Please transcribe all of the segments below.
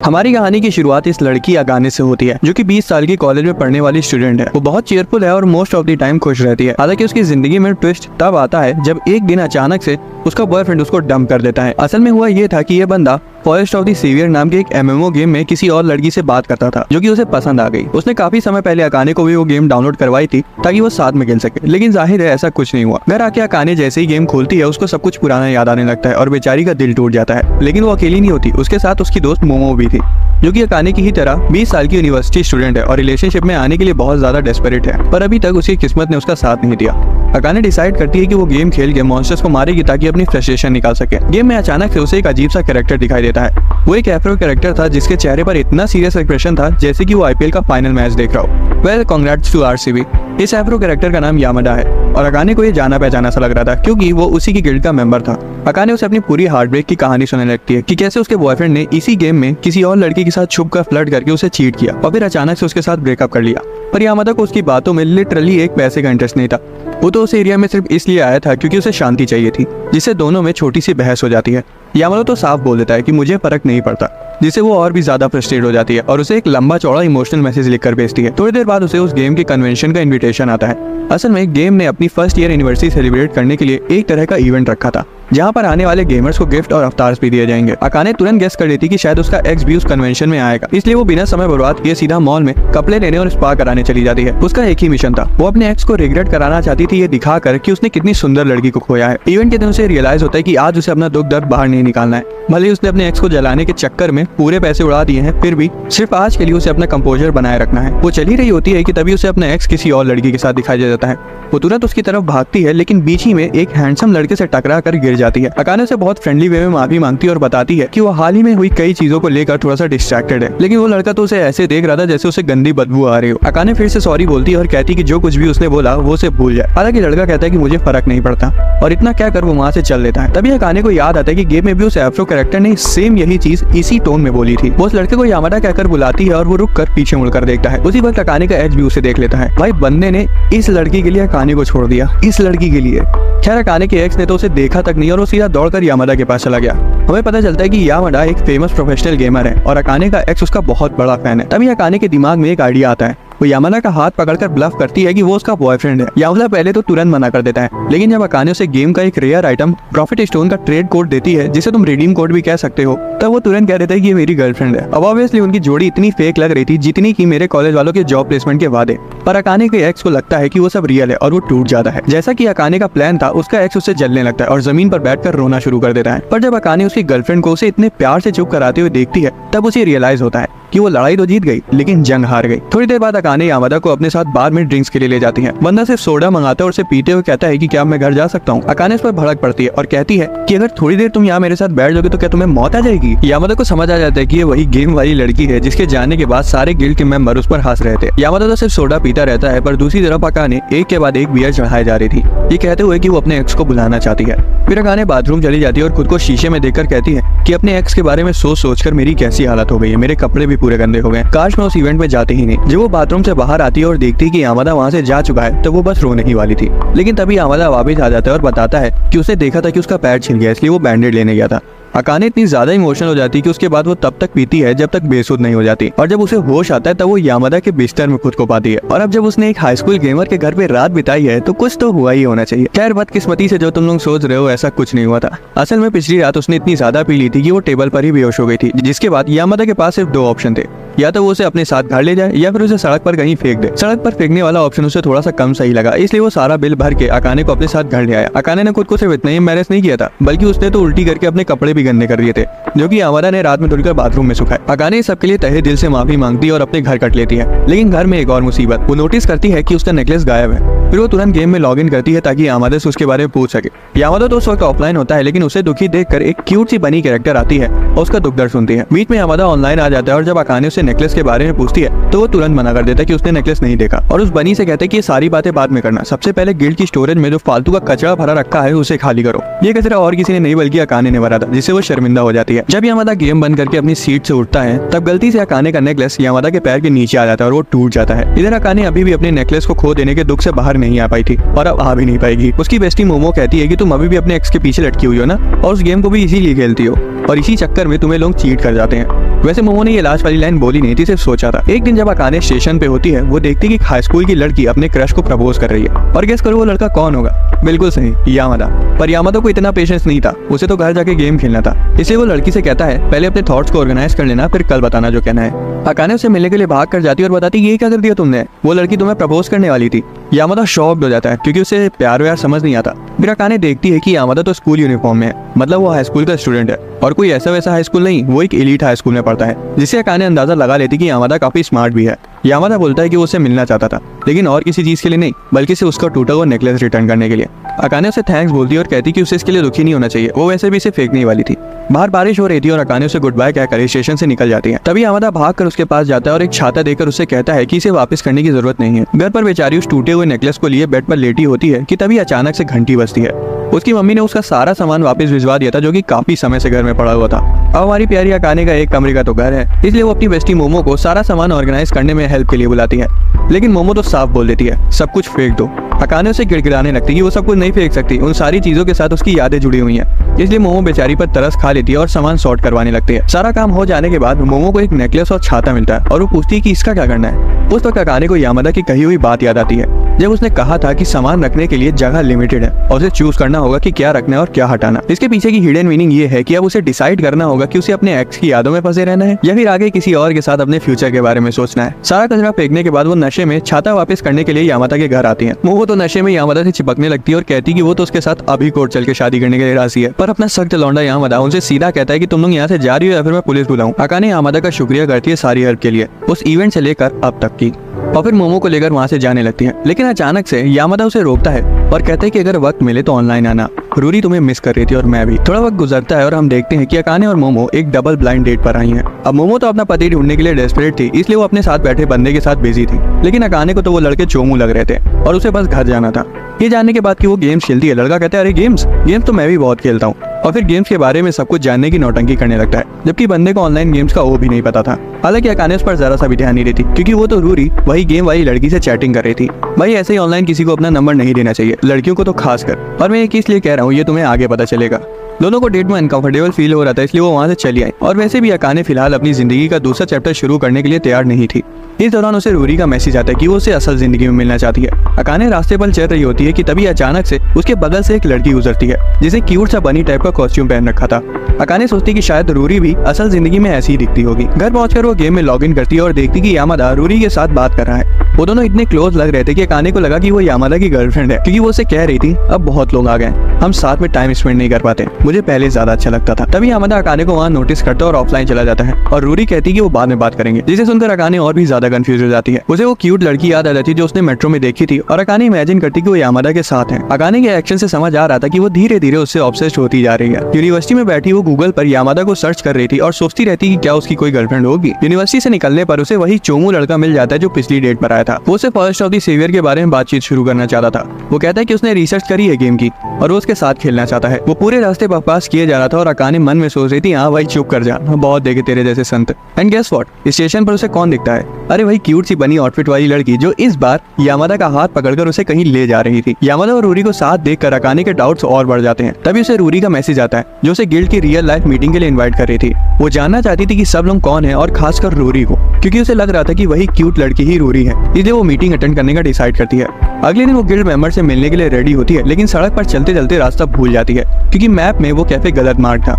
हमारी कहानी की शुरुआत इस लड़की अकाने से होती है जो कि 20 साल की कॉलेज में पढ़ने वाली स्टूडेंट है। वो बहुत चेयरफुल है और मोस्ट ऑफ द टाइम खुश रहती है। हालांकि उसकी जिंदगी में ट्विस्ट तब आता है जब एक दिन अचानक से उसका बॉयफ्रेंड उसको डंप कर देता है। असल में हुआ ये था कि ये बंदा फॉरेस्ट ऑफ द सेवियर नाम के एक MMO गेम में किसी और लड़की से बात करता था जो कि उसे पसंद आ गई। उसने काफी समय पहले अकाने को भी वो गेम डाउनलोड करवाई थी ताकि वो साथ में खेल सके, लेकिन जाहिर है ऐसा कुछ नहीं हुआ। घर आके अकाने जैसे ही गेम खोलती है उसको सब कुछ पुराना याद आने लगता है और बेचारी का दिल टूट जाता है। लेकिन वो अकेली नहीं होती, उसके साथ उसकी दोस्त मोमो भी थी जो कि अकाने की ही तरह 20 साल की यूनिवर्सिटी स्टूडेंट है और रिलेशनशिप में आने के लिए बहुत ज्यादा डेस्परेट है, पर अभी तक उसकी किस्मत ने उसका साथ नहीं दिया। अकाने डिसाइड करती है कि वो गेम खेल के मॉन्स्टर्स को मारेगी ताकि अपनी फ्रस्ट्रेशन निकाल सके। गेम में अचानक से उसे एक अजीब सा कैरेक्टर दिखाई देता है। वो एक एफ्रो कैरेक्टर था जिसके चेहरे पर इतना सीरियस एक्सप्रेशन था जैसे कि वो IPL का फाइनल मैच देख रहा हो। Well, congrats to RCB। इस एफ्रो कैरेक्टर का नाम यामाडा है और अकाने को ये जाना पहचाना सा लग रहा था क्योंकि वो उसी की गिल्ड का मेंबर था। अकाने उसे अपनी पूरी हार्ट ब्रेक की कहानी सुनाने लगती है कि कैसे उसके बॉयफ्रेंड ने इसी गेम में किसी और लड़की के साथ छुप कर फ्लर्ट करके उसे चीट किया और फिर अचानक से उसके साथ ब्रेकअप कर लिया। पर यामाडा को उसकी बातों में लिटरली एक पैसे का इंटरेस्ट नहीं था। वो तो उस एरिया में सिर्फ इसलिए आया था क्योंकि उसे शांति चाहिए थी, जिससे दोनों में छोटी सी बहस हो जाती है। यामाडा तो साफ बोल देता है कि मुझे फर्क नहीं पड़ता, जिससे वो और भी ज्यादा फ्रस्ट्रेट हो जाती है और उसे एक लंबा चौड़ा इमोशनल मैसेज लिखकर भेजती है। थोड़ी देर बाद उसे उस गेम के कन्वेंशन का इनविटेशन आता है। असल में गेम ने अपनी फर्स्ट ईयर एनिवर्सरी सेलिब्रेट करने के लिए एक तरह का इवेंट रखा था जहाँ पर आने वाले गेमर्स को गिफ्ट और अवतार्स भी दिए जाएंगे। अकाने तुरंत गेस कर लेती कि शायद उसका एक्स भी उस कन्वेंशन में आएगा, इसलिए वो बिना समय बर्बाद किए सीधा मॉल में कपड़े लेने और स्पा कराने चली जाती है। उसका एक ही मिशन था, वो अपने एक्स को रिग्रेट कराना चाहती थी ये दिखाकर कि उसने कितनी सुंदर लड़की को खोया है। इवेंट के दिन उसे रियलाइज होता है कि आज उसे अपना दुख दर्द बाहर नहीं निकालना है। भले ही उसने अपने एक्स को जलाने के चक्कर में पूरे पैसे उड़ा दिए हैं, फिर भी सिर्फ आज के लिए उसे अपना कंपोजर बनाए रखना है। वो चली रही होती है कि तभी उसे अपना एक्स किसी और लड़की के साथ दिखाई दे जाता है। वो तुरंत उसकी तरफ भागती है, लेकिन बीच ही में एक हैंडसम लड़के से टकरा कर गिर जाती है। अकाने से बहुत फ्रेंडली वे में माफी मांगती है और बताती है कि वो हाल ही में हुई कई चीजों को लेकर थोड़ा सा डिस्ट्रैक्टेड है, लेकिन वो लड़का तो उसे ऐसे देख रहा था जैसे उसे गंदी बदबू आ रही हो। अकाने फिर से सॉरी बोलती है और कहती कि जो कुछ भी उसने बोला वो उसे भूल जाए। हालांकि लड़का कहता है कि मुझे फर्क नहीं पड़ता और इतना क्या कर वो वहाँ से चल लेता है। तभी अकाने को याद आता है कि गेम में भी उस एफ्रो कैरेक्टर ने सेम यही चीज इसी टोन में बोली थी। वो उस लड़के को यामाडा कहकर बुलाती है और वो रुक कर पीछे मुड़कर देखता है। उसी वक्त अकाने का एज भी उसे देख लेता है। भाई, बंदे ने इस लड़की के लिए अकाने को छोड़ दिया, इस लड़की के लिए। खैर, अकाने के एक्स ने तो उसे देखा तक नहीं और वो सीधा दौड़कर यामाडा के पास चला गया। हमें पता चलता है कि यामाडा एक फेमस प्रोफेशनल गेमर है और अकाने का एक्स उसका बहुत बड़ा फैन है। तभी अकाने के दिमाग में एक आइडिया आता है। वो यामाडा का हाथ पकड़कर ब्लफ करती है कि वो उसका बॉयफ्रेंड है। यामाडा पहले तो तुरंत मना कर देता है, लेकिन जब अकाने उसे गेम का एक रेयर आइटम प्रॉफिट स्टोन का ट्रेड कोड देती है, जिसे तुम रिडीम कोड भी कह सकते हो, तब वो तुरंत कह देता है कि ये मेरी गर्लफ्रेंड है। अब ऑब्वियसली उनकी जोड़ी इतनी फेक लग रही थी जितनी की मेरे कॉलेज वालों के जॉब प्लेसमेंट के वादे। पर अकाने के एक्स को लगता है कि वो सब रियल है और वो टूट जाता है। जैसा कि अकाने का प्लान था, उसका एक्स उससे जलने लगता है और जमीन पर बैठकर रोना शुरू कर देता है। पर जब अकाने उसकी गर्लफ्रेंड को उसे इतने प्यार से चुप कराते हुए देखती है, तब उसे रियलाइज होता है कि वो लड़ाई तो जीत गई लेकिन जंग हार गई। थोड़ी देर बाद अकाने यामाडा को अपने साथ बार में ड्रिंक्स के लिए ले जाती है। बंदा सिर्फ सोडा मंगाता है और उसे पीते हुए कहता है कि क्या मैं घर जा सकता हूँ। अकाने इस पर भड़क पड़ती है और कहती है कि अगर थोड़ी देर तुम यहाँ मेरे साथ बैठ जाओगे तो क्या तुम्हें मौत आ जाएगी। यामाडा को समझ आ जाता है कि ये वही गेम वाली लड़की है जिसके जाने के बाद सारे गिल्ड के मेंबर उस पर हंस रहे थे। यामाडा तो सिर्फ सोडा पीता रहता है, पर दूसरी तरफ अकाने एक के बाद एक बियर चढ़ाई जा रही थी, ये कहते हुए कि वो अपने एक्स को बुलाना चाहती है। फिर अकाने बाथरूम चली जाती है और खुद को शीशे में देखकर कहती है कि अपने एक्स के बारे में सोच सोचकर मेरी कैसी हालत हो गई है, मेरे कपड़े भी पूरे गंदे हो गए, काश मैं उस इवेंट में जाते ही नहीं। जब वो बाथरूम से बाहर आती है और देखती है कि यामाडा वहाँ से जा चुका है, तो वो बस रोने ही वाली थी। लेकिन तभी यामाडा वापस आ जाता है और बताता है कि उसने देखा था कि उसका पैर छिल गया, इसलिए वो बैंडेड लेने गया था। अकाने इतनी ज्यादा इमोशनल हो जाती है कि उसके बाद वो तब तक पीती है जब तक बेसुध नहीं हो जाती, और जब उसे होश आता है तब वो यामाडा के बिस्तर में खुद को पाती है। और अब जब उसने एक हाई स्कूल गेमर के घर पे रात बिताई है तो कुछ तो हुआ ही होना चाहिए। खैर, बदकिस्मती से जो तुम लोग सोच रहे हो ऐसा कुछ नहीं हुआ था। असल में पिछली रात उसने इतनी ज्यादा पी ली थी कि वो टेबल पर ही बेहोश हो गई थी, जिसके बाद यामाडा के पास सिर्फ 2 ऑप्शन थे, या तो वो उसे अपने साथ घर ले जाए या फिर उसे सड़क पर कहीं फेंक दे। सड़क पर फेंकने वाला ऑप्शन उसे थोड़ा सा कम सही लगा, इसलिए वो सारा बिल भर के अकाने को अपने साथ घर ले आया। अकाने ने खुद को सिर्फ इतना ही एम्बैरेस नहीं किया था, बल्कि उसने तो उल्टी करके अपने कपड़े भी गंदे कर दिए थे, जो कि यामाडा ने रात में धुलकर बाथरूम में सुखाए। अकाने सबके लिए तहे दिल से माफी मांगती है और अपने घर कट लेती है। लेकिन घर में एक और मुसीबत। वो नोटिस करती है कि उसका नेकलेस गायब है। फिर वो तुरंत गेम में लॉग इन करती है ताकि यामाडा से उसके बारे में पूछ सके। यामाडा तो उस वक्त ऑफलाइन होता है, लेकिन उसे दुखी देखकर एक क्यूट सी बनी कैरेक्टर आती है और उसका दुख दर्द सुनती है। बीच में यामाडा ऑनलाइन आ जाता है और जब अकाने उसे नेकलेस के बारे में पूछती है तो वो तुरंत मना कर देता है कि उसने नेकलेस नहीं देखा, और उस बनी से कहते हैं कि ये सारी बातें बाद में करना, सबसे पहले गिल्ड की स्टोरेज में जो फालतू का कचरा भरा रखा है उसे खाली करो। ये कचरा और किसी ने नहीं बल्कि अकाने ने भरा था, जिससे वो शर्मिंदा हो जाती है। जब यामाडा गेम बंद करके अपनी सीट से उठता है तब गलती से अकाने का नेकलेस यामाडा के पैर के नीचे आ जाता है और वो टूट जाता है। इधर अकाने अभी भी अपने नेकलेस को खो देने के दुख से बाहर नहीं आ पाई थी और अब आ भी नहीं पाएगी। उसकी बेस्टी मोमो कहती है कि तुम अभी भी अपने एक्स के पीछे लटकी हुई हो ना, और उस गेम को भी इसीलिए खेलती हो और इसी चक्कर में तुम्हें लोग चीट कर जाते हैं। वैसे मोमो ने ये लास्ट वाली लाइन बोली नहीं थी, सिर्फ सोचा था। एक दिन जब अकाने स्टेशन पे होती है, वो देखती कि हाई स्कूल की लड़की अपने क्रश को प्रपोज कर रही है। और गेस करो वो लड़का कौन होगा? बिल्कुल सही, यामादा। पर यामादा को इतना पेशेंस नहीं था, उसे तो घर जाके गेम खेलना था। इसलिए वो लड़की से कहता है पहले अपने थॉट्स को ऑर्गेनाइज कर लेना, फिर कल बताना जो कहना है। अकाने उसे मिलने के लिए भाग कर जाती है और बताती ये क्या कर दिया तुमने, वो लड़की तुम्हें प्रपोज करने वाली थी। यामादा शॉक्ड हो जाता है क्योंकि उसे प्यार व्यार समझ नहीं आता। फिर अकाने देखती है कि यामादा तो स्कूल यूनिफॉर्म में है, मतलब वो हाई स्कूल का स्टूडेंट है और कोई ऐसा वैसा हाई स्कूल नहीं, वो एक एलीट हाई स्कूल में पढ़ता है। जिससे अकाने अंदाजा लगा लेती कि यामादा काफी स्मार्ट भी है। यामादा बोलता है कि वो उससे मिलना चाहता था, लेकिन और किसी चीज के लिए नहीं, बल्कि सिर्फ उसका टूटा हुआ नेकलेस रिटर्न करने के लिए। अकाने उसे थैंक्स बोलती है और कहती कि उसे इसके लिए दुखी नहीं होना चाहिए, वो वैसे भी इसे फेंकने वाली थी। बाहर बारिश हो रही थी और अकाने उसे गुड बाय कहकर स्टेशन से निकल जाती है। तभी यामादा भाग कर उसके पास जाता है और एक छाता देकर उसे कहता है कि इसे वापस करने की जरूरत नहीं है। घर पर बेचारी उस टूटे हुए नेकलेस को लिए बेड पर लेटी होती है कि तभी अचानक से घंटी बजती है। उसकी मम्मी ने उसका सारा सामान वापस भिजवा दिया था जो कि काफी समय से घर में पड़ा हुआ था। अब हमारी प्यारी अकाने का एक कमरे का तो घर है, इसलिए वो अपनी बेस्टी मोमो को सारा सामान ऑर्गेनाइज करने में हेल्प के लिए बुलाती है। लेकिन मोमो तो साफ बोल देती है सब कुछ फेंक दो। अकाने उसे गिड़गिड़ाने लगती है कि वो सब कुछ नहीं फेंक सकती, उन सारी चीजों के साथ उसकी यादें जुड़ी हुई हैं। इसलिए मोमो बेचारी पर तरस खा लेती है और सामान सॉर्ट करवाने लगती है। सारा काम हो जाने के बाद मोमो को एक नेकलेस और छाता मिलता है और वो पूछती है कि इसका क्या करना है। उस वक्त अकाने को यामादा की कही हुई बात याद आती है, जब उसने कहा था कि सामान रखने के लिए जगह लिमिटेड है और उसे चूज करना होगा कि क्या रखना है और क्या हटाना। इसके पीछे की हिडन मीनिंग ये है कि अब उसे डिसाइड करना होगा कि उसे अपने एक्स की यादों में फंसे रहना है या फिर आगे किसी और के साथ अपने फ्यूचर के बारे में सोचना है। सारा कचरा फेंकने के बाद वो नशे में छाता वापस करने के लिए यामादा के घर आती है। वो तो नशे में यामादा से चिपकने लगती है और कहती कि वो तो उसके साथ अभी कोर्ट चल के शादी करने के लिए राजी है। पर अपना सख्त लौंडा यामादा उनसे सीधा कहता है कि तुम लोग यहाँ से जा रही हो या फिर मैं पुलिस बुलाऊं। अकाने यामादा का शुक्रिया करती है सारी हेल्प के लिए, उस इवेंट से लेकर अब तक की, और फिर मोमो को लेकर वहाँ से जाने लगती है। लेकिन अचानक से यामादा उसे रोकता है और कहता है कि अगर वक्त मिले तो ऑनलाइन आना, रूरी तुम्हें मिस कर रही थी और मैं भी। थोड़ा वक्त गुजरता है और हम देखते हैं कि अकाने और मोमो एक डबल ब्लाइंड डेट पर आई हैं। अब मोमो तो अपना पति ढूंढने के लिए डेस्परेट थी, इसलिए वो अपने साथ बैठे बंदे के साथ बिजी थी। लेकिन अकाने को तो वो लड़के चोमू लग रहे थे और उसे बस घर जाना था। ये जानने के बाद कि वो गेम्स खेलती है, लड़का कहता है अरे गेम्स तो मैं भी बहुत खेलता हूँ, और फिर गेम्स के बारे में सब कुछ जानने की नौटंकी करने लगता है, जबकि बंदे को ऑनलाइन गेम्स का वो भी नहीं पता था। हालांकि अकाने उस पर जरा सा भी ध्यान नहीं देती क्योंकि वो तो रूरी वही गेम वाली लड़की से चैटिंग कर रही थी। भाई ऐसे ही ऑनलाइन किसी को अपना नंबर नहीं देना चाहिए, लड़कियों को तो खास कर। और मैं ये किस लिए कह रहा हूँ ये तुम्हें आगे पता चलेगा। दोनों को डेट में अनकंफर्टेबल फील हो रहा था, इसलिए वो वहाँ से चली आई। और वैसे भी अकाने फिलहाल अपनी जिंदगी का दूसरा चैप्टर शुरू करने के लिए तैयार नहीं थी। इस दौरान उसे रूरी का मैसेज आता है कि वो उसे असल जिंदगी में मिलना चाहती है। अकाने रास्ते पर चल रही होती है कि तभी अचानक से उसके बगल से एक लड़की गुजरती है जिसे क्यूट सा बनी टाइप का कॉस्ट्यूम पहन रखा था। अकाने सोचती कि शायद रूरी भी असल जिंदगी में ऐसी ही दिखती होगी। घर पहुंचकर वो गेम में लॉगिन करती है और देखती कि यामादा रूरी के साथ बात कर रहा है। वो दोनों इतने क्लोज लग रहे थे कि अकाने को लगा कि वो यामादा की गर्लफ्रेंड है, क्योंकि वो उसे कह रही थी अब बहुत लोग आ गए, हम साथ में टाइम स्पेंड नहीं कर पाते, मुझे पहले ज्यादा अच्छा लगता था। तभी यामादा अकाने को वहाँ नोटिस करता है और ऑफलाइन चला जाता है और रूरी कहती कि वो बाद में बात करेंगे, जिसे सुनकर अकाने और भी ज्यादा कंफ्यूज हो जाती है। उसे वो क्यूट लड़की याद आ जाती जो उसने मेट्रो में देखी थी और अकाने इमेजिन करती कि वो यामादा के साथ है। अकाने के एक्शन से समझ आ रहा था कि वो धीरे धीरे उससे ऑब्सेस्ड होती जा रही है। यूनिवर्सिटी में बैठी वो गूगल पर यामादा को सर्च कर रही थी और सोचती रहती कि क्या उसकी कोई गर्लफ्रेंड होगी। यूनिवर्सिटी से निकलने पर उसे वही चोमू लड़का मिल जाता है जो पिछली डेट पर आया था। वो उसे फर्स्ट ऑफ द सेवियर के बारे में बातचीत शुरू करना चाहता था। वो कहता है कि उसने रिसर्च करी है गेम की और वो उसके साथ खेलना चाहता है। वो पूरे रास्ते बकवास किए जा रहा था और अकाने मन में सोच रही थी हाँ भाई चुप कर जा, बहुत देखे तेरे जैसे संत। एंड गेस व्हाट, स्टेशन पर उसे कौन दिखता है? अरे वही क्यूट सी बनी आउटफिट वाली लड़की जो इस बार यामादा का हाथ पकड़कर उसे कहीं ले जा रही थी। यामादा और रूरी को साथ देखकर अकाने के डाउट्स और बढ़ जाते हैं। तभी उसे रूरी का मैसेज आता है जो उसे गिल्ड की रियल लाइफ मीटिंग के लिए इनवाइट कर रही थी। वो जानना चाहती थी कि सब लोग कौन है और खासकर रूरी को, क्योंकि उसे लग रहा था कि वही क्यूट लड़की ही रूरी है, इसलिए वो मीटिंग अटेंड करने का डिसाइड करती है। अगले दिन वो गिल्ड मेंबर से मिलने के लिए रेडी होती है, लेकिन सड़क पर चलते चलते रास्ता भूल जाती है क्योंकि मैप में वो कैफे गलत मार्क था।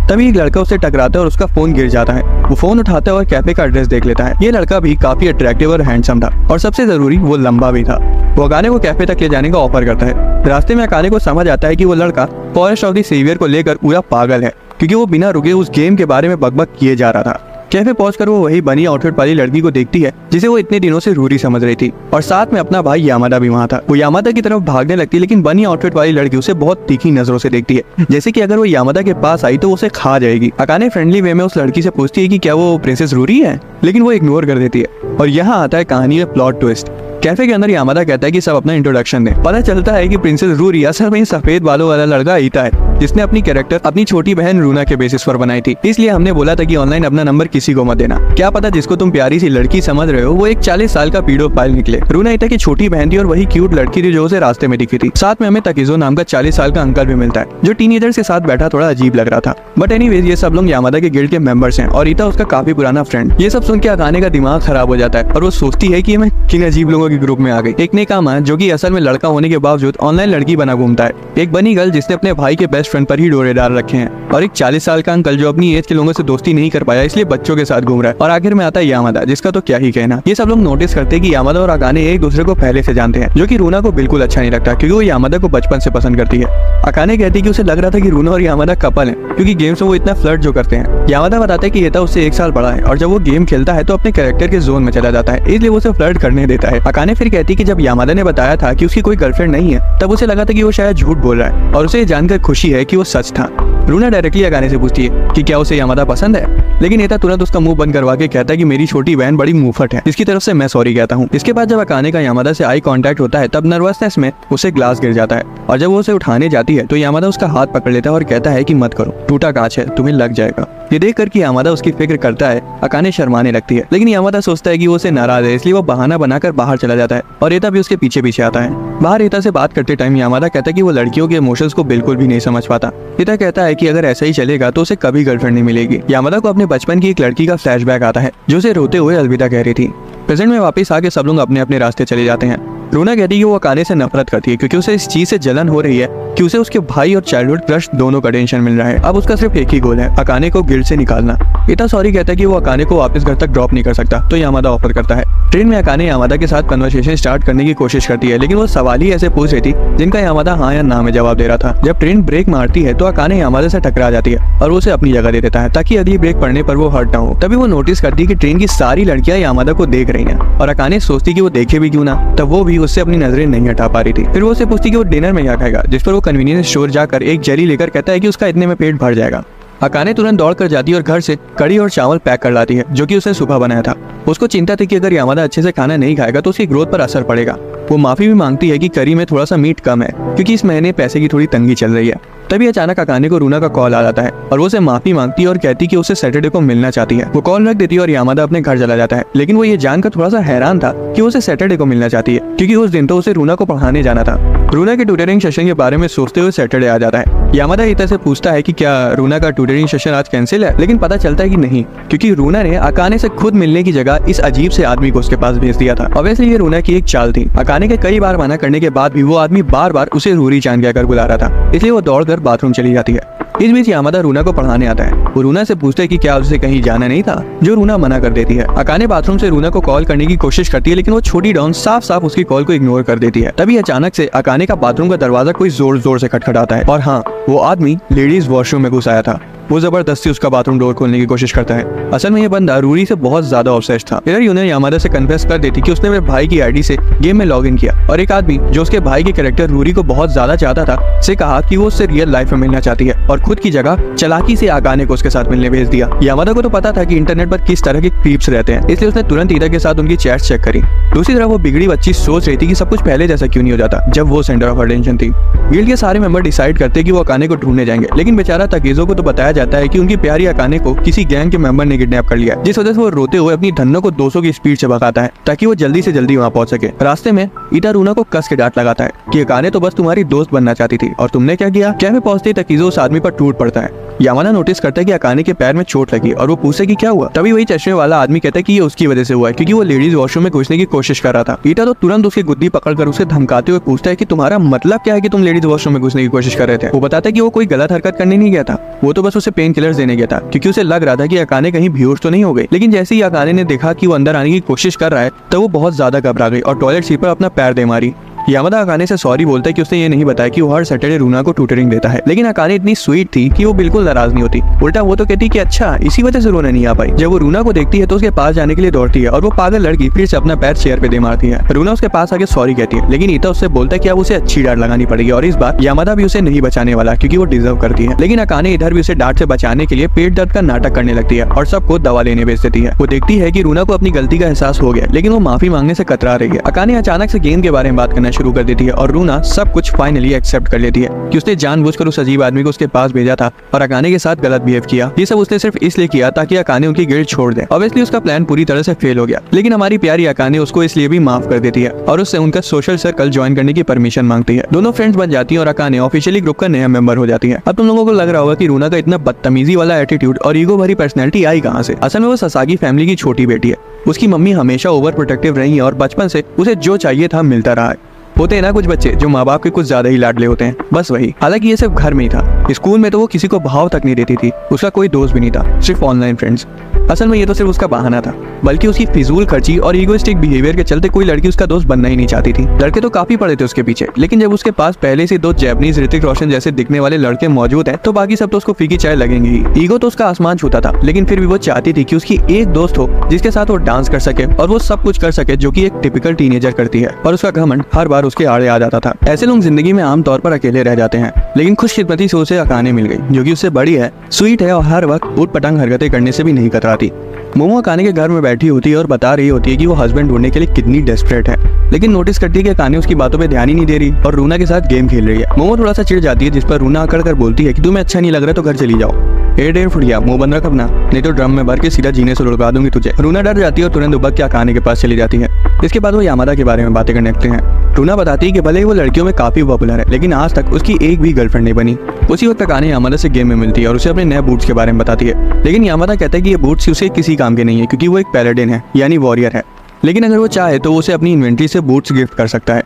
तभी एक लड़का उसे टकराता है और उसका फोन गिर जाता है। वो फोन उठाता है और कैफे का एड्रेस देख लेता है। ये लड़का भी काफी अट्रैक्टिव और हैंडसम था और सबसे जरूरी वो लंबा भी था। वो अकाने को कैफे तक ले जाने का ऑफर करता है। रास्ते में अकाने को समझ आता है कि वो लड़का फॉरेस्ट ऑफ द सेवियर को लेकर पूरा पागल है, क्योंकि वो बिना रुके उस गेम के बारे में बकबक किए जा रहा था। कैफे पहुंचकर वो वही बनी आउटफिट वाली लड़की को देखती है जिसे वो इतने दिनों से रूरी समझ रही थी, और साथ में अपना भाई यामादा भी वहाँ था। वो यामादा की तरफ भागने लगती है, लेकिन बनी आउटफिट वाली लड़की उसे बहुत तीखी नजरों से देखती है, जैसे कि अगर वो यामादा के पास आई तो उसे खा जाएगी। अकाने फ्रेंडली वे में उस लड़की से पूछती है कि क्या वो प्रिंसेस रूरी है, लेकिन वो इग्नोर कर देती है। और यहाँ आता है कहानी में प्लॉट ट्विस्ट। कैफे के अंदर यामादा कहता है कि सब अपना इंट्रोडक्शन दे। पता चलता है कि प्रिंसेस रूरी असल में सफेद बालों वाला लड़का ईता है, जिसने अपनी कैरेक्टर अपनी छोटी बहन रूना के बेसिस पर बनाई थी। इसलिए हमने बोला था कि ऑनलाइन अपना नंबर किसी को मत देना, क्या पता जिसको तुम प्यारी सी लड़की समझ रहे हो वो एक 40 साल का पीडोफाइल निकले। रूना ईता की छोटी बहन थी और वही क्यूट लड़की थी जो उसे रास्ते में दिखी थी। साथ में हमें तकीजो नाम का 40 साल का अंकल भी मिलता है, जो टीनेजर के साथ बैठा थोड़ा अजीब लग रहा था। बट एनीवेज ये सब लोग यामादा के गिल्ड के मेंबर्स हैं और ईता उसका काफी पुराना फ्रेंड। ये सब सुन के अकाने का दिमाग खराब हो जाता है और वो सोचती है कि मैं किन अजीब लोगों के ग्रुप में आ गई। एक नेकामा जो कि असल में लड़का होने के बावजूद ऑनलाइन लड़की बना घूमता है, एक बनी गर्ल जिसने अपने भाई के बेस्ट फ्रेंड पर ही डोरे डाल रखे हैं, और एक 40 साल का अंकल जो अपनी एज के लोगों से दोस्ती नहीं कर पाया इसलिए बच्चों के साथ घूम रहा है। और आखिर में आता है यामादा, जिसका तो क्या ही कहना। ये सब लोग नोटिस करते हैं कि यामादा और अकाने एक दूसरे को पहले से जानते हैं, जो कि रूना को बिल्कुल अच्छा नहीं लगता क्योंकि वो यामादा को बचपन से पसंद करती है। अकाने कहती है कि उसे लग रहा था कि रूना और यामादा कपल है क्योंकि गेम्स में वो इतना फ्लर्ट जो करते हैं। यामादा बताता है कि ईता उससे 1 साल बड़ा है और जब वो गेम खेलता है तो अपने कैरेक्टर के जोन में चला जाता है, इसलिए वो उसे फ्लर्ट करने देता है। अकाने फिर कहती है कि जब यामादा ने बताया था कि उसकी कोई गर्लफ्रेंड नहीं है तब उसे लगा था कि वो शायद झूठ बोल रहा है, और उसे ये जानकर खुशी है कि वो सच था। रूना डायरेक्टली अकाने से पूछती है कि क्या उसे यामादा पसंद है, लेकिन ईता तुरंत उसका मुंह बंद करवा के कहता है कि मेरी छोटी बहन बड़ी मुंहफट है, इसकी तरफ से मैं सॉरी कहता हूँ। इसके बाद जब अकाने का यामादा से आई कांटेक्ट होता है तब नर्वसनेस में उसे ग्लास गिर जाता है, और जब वो उसे उठाने जाती है तो यामादा उसका हाथ पकड़ लेता है और कहता है कि मत करो, टूटा कांच है, तुम्हें लग जाएगा। ये देख कर कि यामादा उसकी फिक्र करता है, अकाने शर्माने लगती है, लेकिन यामादा सोचता है कि वो उसे नाराज है इसलिए वो बहाना बनाकर बाहर चला जाता है और ईता भी उसके पीछे पीछे आता है। बाहर ईता से बात करते टाइम यामादा कहता है कि वो लड़कियों के इमोशंस को बिल्कुल भी नहीं समझ पाता। ईता कहता है कि अगर ऐसा ही चलेगा तो उसे कभी गर्लफ्रेंड नहीं मिलेगी। यामादा को अपने बचपन की एक लड़की का फ्लैशबैक आता है जो उसे रोते हुए अलविदा कह रही थी। प्रेजेंट में वापस आके सब लोग अपने अपने रास्ते चले जाते हैं। रूना कहती है कि वो अकाने से नफरत करती है क्योंकि उसे इस चीज से जलन हो रही है कि उसे उसके भाई और चाइल्डहुड क्रश दोनों का टेंशन मिल रहा है। अब उसका सिर्फ एक ही गोल है, अकाने को गिल्ड से निकालना। ईता सॉरी कहता है कि वो अकाने को वापस घर तक ड्रॉप नहीं कर सकता, तो यामादा ऑफर करता है। ट्रेन में अकाने यामादा के साथ कन्वर्सेशन स्टार्ट करने की कोशिश करती है, लेकिन वो सवाल ही ऐसे पूछ रही थी जिनका यामादा हाँ या ना में जवाब दे रहा था। जब ट्रेन ब्रेक मारती है तो अकाने यामादा से टकरा जाती है और उसे अपनी जगह दे देता है ताकि अगली ब्रेक पड़ने पर वो हर्ट ना हो। तभी वो नोटिस करती है कि ट्रेन की सारी लड़कियां यामादा को देख रही हैं और अकाने सोचती कि वो देखे भी क्यों ना, तब वो भी उससे अपनी नजरें नहीं हटा पा रही थी। फिर वो उसे पूछती कि वो डिनर में क्या खाएगा, जिस पर वो कन्वीनियंस स्टोर जाकर एक जेली लेकर कहता है कि उसका इतने में पेट भर जाएगा। अकाने तुरंत दौड़ कर जाती है और घर से कड़ी और चावल पैक कर लाती है जो कि उसने सुबह बनाया था। उसको चिंता थी कि अगर यामादा अच्छे से खाना नहीं खाएगा तो उसकी ग्रोथ पर असर पड़ेगा। वो माफी भी मांगती है कि करी में थोड़ा सा मीट कम है क्योंकि इस महीने पैसे की थोड़ी तंगी चल रही है। तभी अचानक अकाने को रूना का कॉल आ जाता है और वो उसे माफी मांगती है और कहती कि उसे सैटरडे को मिलना चाहती है। वो कॉल रख देती है और यामादा अपने घर चला जाता है, लेकिन वो ये जानकर थोड़ा सा हैरान था कि वो उसे सैटरडे को मिलना चाहती है क्योंकि उस दिन तो उसे रूना को पढ़ाने जाना था। रूना के ट्यूटरिंग सेशन के बारे में सोचते हुए सैटरडे आ जाता है। यामादा ईता से पूछता है कि क्या रूना का ट्यूटरिंग सेशन आज कैंसिल है, लेकिन पता चलता है कि नहीं, क्योंकि रूना ने अकाने से खुद मिलने की जगह इस अजीब से आदमी को उसके पास भेज दिया था। ऑब्वियसली ये रूना की एक चाल थी। अकाने के कई बार मना करने के बाद भी वो आदमी बार बार उसे रूरी चांद कहकर बुला रहा था, इसलिए वो दौड़कर बाथरूम चली जाती है। इस बीच यामादा रूना को पढ़ाने आता है। वो रूना से पूछता है कि क्या उसे कहीं जाना नहीं था, जो रूना मना कर देती है। अकाने बाथरूम से रूना को कॉल करने की कोशिश करती है, लेकिन वो छोटी डॉन साफ साफ उसकी कॉल को इग्नोर कर देती है। तभी अचानक से अकाने का बाथरूम का दरवाजा कोई जोर जोर से खटखटाता है और हाँ, वो आदमी लेडीज वॉशरूम में घुस आया था। वो जबरदस्ती उसका बाथरूम डोर खोलने की कोशिश करता है। असल में ये बंदा रूरी से बहुत ज्यादा ऑब्सेस्ड था। इधर यूने यामादा से कन्फेस कर देती कि उसने अपने भाई की आईडी से गेम में लॉगिन किया और एक आदमी जो उसके भाई के कैरेक्टर रूरी को बहुत ज्यादा चाहता था से कहा कि वो उससे रियल लाइफ में मिलना चाहती है और खुद की जगह चालाकी से अकाने को उसके साथ मिलने भेज दिया। यामादा को तो पता था कि इंटरनेट पर किस तरह के क्रीप्स रहते हैं, इसलिए उसने तुरंत ईता के साथ उनकी चैट्स चेक करी। दूसरी तरफ वो बिगड़ी बच्ची सोच रही थी कि सब कुछ पहले जैसा क्यों नहीं हो जाता जब वो सेंटर ऑफ अटेंशन थी। गिल्ड के सारे मेंबर डिसाइड करते कि वो अकाने को ढूंढने जाएंगे, लेकिन बेचारा तकीजो को तो बताया जाता है कि उनकी प्यारी अकाने को किसी गैंग के मेंबर ने किडनैप कर लिया, जिस वजह से वो रोते हुए अपनी धन्नो को 200 की स्पीड से भगाता है ताकि वो जल्दी से जल्दी वहाँ पहुंच सके। रास्ते में ईता रूना को कस के डांट लगाता है कि अकाने तो बस तुम्हारी दोस्त बनना चाहती थी और तुमने क्या किया। कैफे पहुंचते ही तकीजो उस आदमी पर टूट पड़ता है। यामादा नोटिस करता है कि अकाने के पैर में चोट लगी और वो पूछे कि क्या हुआ। तभी वही चश्मे वाला आदमी कहता है कि ये उसकी वजह से हुआ है क्योंकि वो लेडीज वॉशरूम में घुसने की कोशिश कर रहा था। ईता तो तुरंत उसकी गुद्दी पकड़कर उसे धमकाते हुए पूछता है कि तुम्हारा मतलब क्या है कि तुम लेडीज वॉशरूम में घुसने की कोशिश कर रहे थे। वो बताता है कि वो कोई गलत हरकत करने नहीं गया था, वो तो बस उसे पेन किलर्स देने गया था क्योंकि उसे लग रहा था कि अकाने कहीं बेहोश तो नहीं हो गई। लेकिन जैसे ही अकाने ने देखा कि वो अंदर आने की कोशिश कर रहा है तो वो बहुत ज्यादा घबरा गई और टॉयलेट सीट पर अपना पैर दे मारी। यामादा अकाने से सॉरी बोलता है कि उसने ये नहीं बताया कि वो हर सैटरडे रूना को ट्यूटरिंग देता है, लेकिन अकाने इतनी स्वीट थी कि वो बिल्कुल नाराज नहीं होती। उल्टा वो तो कहती कि अच्छा इसी वजह से रूना नहीं आ पाई। जब वो रूना को देखती है तो उसके पास जाने के लिए दौड़ती है और वो पागल लड़की फिर से अपना पैर चेयर पे दे मारती है। रूना उसके पास आके सॉरी कहती है, लेकिन ईता उससे बोलता है कि अब उसे अच्छी डांट लगानी पड़ेगी और इस बार यामादा भी उसे नहीं बचाने वाला क्योंकि वो डिजर्व करती है। लेकिन अकाने इधर भी उसे डांट से बचाने के लिए पेट दर्द का नाटक करने लगती है और सबको दवा लेने भेज देती है। वो देखती है कि रूना को अपनी गलती का एहसास हो गया, लेकिन वो माफी मांगने से कतरा रही है। अकाने अचानक से गेम के बारे में बात करना शुरू कर देती है और रूना सब कुछ फाइनली एक्सेप्ट कर लेती है कि उसने जानबूझकर उस अजीब आदमी को उसके पास भेजा था और अकाने के साथ गलत बिहेव किया। ये सब उसने सिर्फ इसलिए किया ताकि अकाने उनकी गिल्ड छोड़ दे। ऑब्वियसली उसका प्लान पूरी तरह से फेल हो गया, लेकिन हमारी प्यारी अकाने उसको इसलिए भी माफ कर देती है और उससे उनका सोशल सर्कल ज्वाइन करने की परमिशन मांगती है। दोनों फ्रेंड्स बन जाती है और अकाने ऑफिशियली ग्रुप का नया मेंबर हो जाती है। अब तुम लोगों को लग रहा होगा कि रूना का इतना बदतमीजी वाला एटीट्यूड और ईगो भरी पर्सनैलिटी आई कहां से। असल में वो ससागी फैमिली की छोटी बेटी है। उसकी मम्मी हमेशा ओवर प्रोटेक्टिव रही है और बचपन से उसे जो चाहिए था मिलता रहा है। होते हैं ना कुछ बच्चे जो माँ बाप के कुछ ज्यादा ही लाडले होते हैं, बस वही। हालांकि ये सिर्फ घर में ही था, स्कूल में तो वो किसी को भाव तक नहीं देती थी। उसका कोई दोस्त भी नहीं था, सिर्फ ऑनलाइन फ्रेंड्स। असल में ये तो सिर्फ उसका बहाना था, बल्कि उसकी फिजूल खर्ची और ईगोइस्टिक बिहेवियर के चलते कोई लड़की उसका दोस्त बनना ही नहीं चाहती थी। लड़के तो काफी पड़े थे उसके पीछे, लेकिन जब उसके पास पहले से 2 जैपनीज ऋतिक रोशन जैसे दिखने वाले लड़के मौजूद हैं, तो बाकी सब तो उसको फीकी चाय लगेंगे ही। ईगो तो उसका आसमान छूता था, लेकिन फिर भी वो चाहती थी कि उसकी एक दोस्त हो जिसके साथ वो डांस कर सके और वो सब कुछ कर सके जो कि एक टिपिकल टीनेजर करती है। और उसका घमंड हर बार उसके आड़े आ जाता था। ऐसे लोग जिंदगी में आमतौर पर अकेले रह जाते हैं, लेकिन खुशकिस्मती से उसे अकाने मिल गई जो कि उससे बड़ी है, स्वीट है और हर वक्त ऊट पटांग हरकतें करने से भी नहीं कतराती। मोमो अकाने के घर में बैठी होती है और बता रही होती है कि वो हस्बैंड ढूंढने के लिए कितनी डेस्परेट है, लेकिन नोटिस करती है कि अकाने उसकी बातों पे ध्यान ही नहीं दे रही और रूना के साथ गेम खेल रही है। मोमो थोड़ा सा चिढ़ जाती है, जिस पर रूना अकड़ कर बोलती है कि तुम्हें अच्छा नहीं लग रहा तो घर चली जाओ। डेढ़ फुटिया मुंह बंद रख अपना, नहीं तो ड्रम में भर के सीधा जीने से लुढ़का दूंगी तुझे। रूना डर जाती है और तुरंत उबक के अकाने के पास चली जाती है। इसके बाद वो यामादा के बारे में बातें करने लगते हैं। रूना बताती है कि भले ही वो लड़कियों में काफी पॉपुलर है, लेकिन आज तक उसकी एक भी गर्लफ्रेंड नहीं बनी। उसी वक्त अकाने यामादा से गेम में मिलती है और उसे अपने नए बूट्स के बारे में बताती है, लेकिन यामादा कहता है कि ये बूट्स उसे किसी काम के नहीं है क्योंकि वो एक पैलेडिन है, यानी वॉरियर है। लेकिन अगर वो चाहे तो वो उसे अपनी इन्वेंट्री से बूट्स गिफ्ट कर सकता है।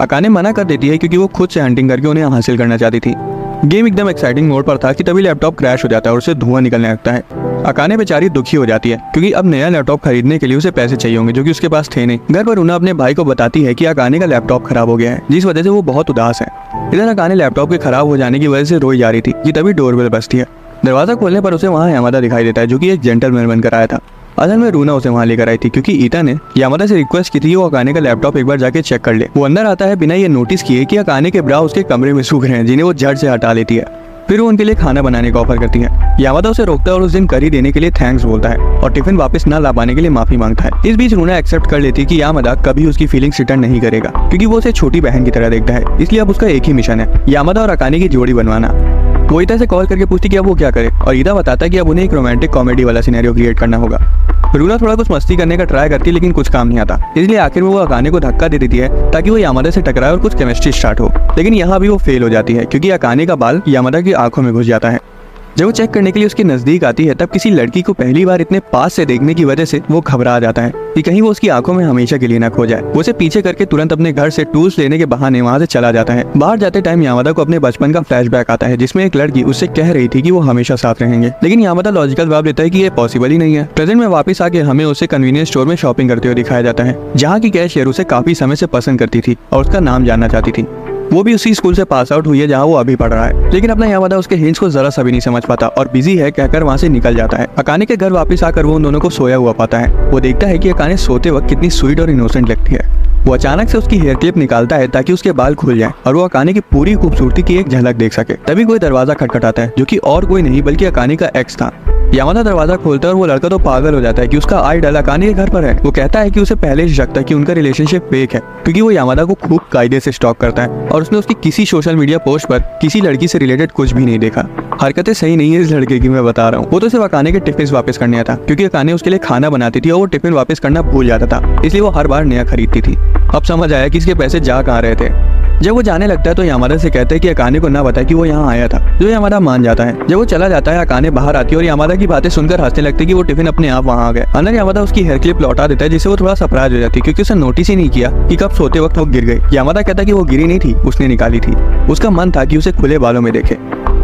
अकाने मना कर देती है क्योंकि वो खुद से हंटिंग करके उन्हें हासिल करना चाहती थी। गेम एकदम एक्साइटिंग मोड पर था कि तभी लैपटॉप क्रैश हो जाता है और उसे धुआं निकलने लगता है। अकाने बेचारी दुखी हो जाती है क्योंकि अब नया लैपटॉप खरीदने के लिए उसे पैसे चाहिए होंगे जो कि उसके पास थे नहीं। घर पर रूना अपने भाई को बताती है कि अकाने का लैपटॉप खराब हो गया है, जिस वजह से वो बहुत उदास है। इधर अकाने लैपटॉप के खराब हो जाने की वजह से रोई जा रही थी कि तभी डोरबेल बजती है। दरवाजा खोलने पर उसे वहाँ यामादा दिखाई देता है जो कि एक जेंटलमैन बनकर आया था। असल में रूना उसे वहाँ लेकर आई थी क्योंकि ईता ने यामादा से रिक्वेस्ट की थी वो अकाने का लैपटॉप एक बार जाके चेक कर ले। वो अंदर आता है बिना ये नोटिस किए कि अकाने के ब्रा उसके कमरे में सूख रहे हैं, जिन्हें वो झट से हटा लेती है। फिर वो उनके लिए खाना बनाने का ऑफर करती है। यामादा उसे रोकता है और उस दिन करी देने के लिए थैंक्स बोलता है और टिफिन वापस न ला पाने के लिए माफी मांगता है। इस बीच रूना एक्सेप्ट कर लेती है कि यामादा कभी उसकी फीलिंग्स रिटर्न नहीं करेगा क्योंकि वो उसे छोटी बहन की तरह देखता है। इसलिए अब उसका एक ही मिशन है, यामादा और अकाने की जोड़ी बनवाना। वो ईता से कॉल करके पूछती कि अब वो क्या करे और ईता बताता है कि अब उन्हें एक रोमांटिक कॉमेडी वाला सिनेरियो क्रिएट करना होगा। रूना थोड़ा कुछ मस्ती करने का ट्राई करती है लेकिन कुछ काम नहीं आता, इसलिए आखिर में वो अकाने को धक्का दे देती है ताकि वो यामादा से टकराए और कुछ केमिस्ट्री स्टार्ट हो। लेकिन यहाँ भी वो फेल हो जाती है क्योंकि अकाने का बाल यामादा की आंखों में घुस जाता है। जब वो चेक करने के लिए उसके नजदीक आती है तब किसी लड़की को पहली बार इतने पास से देखने की वजह से वो घबरा जाता है कि कहीं वो उसकी आंखों में हमेशा के लिए न खो जाए। वो उसे पीछे करके तुरंत अपने घर से टूल्स लेने के बहाने वहाँ से चला जाता है। बाहर जाते टाइम यामादा को अपने बचपन का फ्लैशबैक आता है जिसमें एक लड़की उससे कह रही थी कि वो हमेशा साथ रहेंगे, लेकिन यामादा लॉजिकल जवाब देता है कि ये पॉसिबल ही नहीं है। प्रेजेंट में वापस आके हमें उसे कन्वीनियंस स्टोर में शॉपिंग करते हुए दिखाया जाता है जहाँ की कैशियर उसे काफी समय से पसंद करती थी और उसका नाम जानना चाहती थी। वो भी उसी स्कूल से पास आउट हुई है जहाँ वो अभी पढ़ रहा है, लेकिन अपना यामादा उसके हिंट्स को जरा सा भी नहीं समझ पाता और बिजी है कहकर वहाँ से निकल जाता है। अकाने के घर वापस आकर वो उन दोनों को सोया हुआ पाता है। वो देखता है कि अकाने सोते वक्त कितनी स्वीट और इनोसेंट लगती है। वो अचानक से उसकी हेयर क्लिप निकालता है ताकि उसके बाल खुल जाएं और वो अकाने की पूरी खूबसूरती की एक झलक देख सके। तभी कोई दरवाजा खटखटाता है जो कि और कोई नहीं बल्कि अकाने का एक्स था। यामादा दरवाजा खोलता है और वो लड़का तो पागल हो जाता है कि उसका आइडल अकाने के घर पर है। वो कहता है कि उसे पहले से शक था कि उनका रिलेशनशिप फेक है क्योंकि वो यामादा को खूब कायदे से स्टॉक करता है और उसने उसकी किसी सोशल मीडिया पोस्ट पर किसी लड़की से रिलेटेड कुछ भी नहीं देखा। हरकतें सही नहीं है इस लड़के की, मैं बता रहा हूँ। वो तो सिर्फ अकाने के टिफिन वापस करने था क्योंकि अकाने उसके लिए खाना बनाती थी और वो टिफिन वापस करना भूल जाता था, इसलिए वो हर बार नया खरीदती थी। अब समझ आया कि इसके पैसे जा कहाँ रहे थे। जब वो जाने लगता है तो यामादा से कहता है कि अकाने को ना बताए कि वो यहाँ आया था, जो यामादा मान जाता है। जब वो चला जाता है अकाने बाहर आती है और यामादा की बातें सुनकर हंसने लगती है कि वो टिफिन अपने आप वहाँ आ गए। अंदर यामादा उसकी हेयर क्लिप लौटा देता है जिससे वो थोड़ा सरप्राइज हो जाती है क्योंकि उसे नोटिस ही नहीं किया कि कब सोते वक्त वो गिर गई। यामादा कहता है कि वो गिरी नहीं थी, उसने निकाली थी। उसका मन था कि उसे खुले बालों में देखे।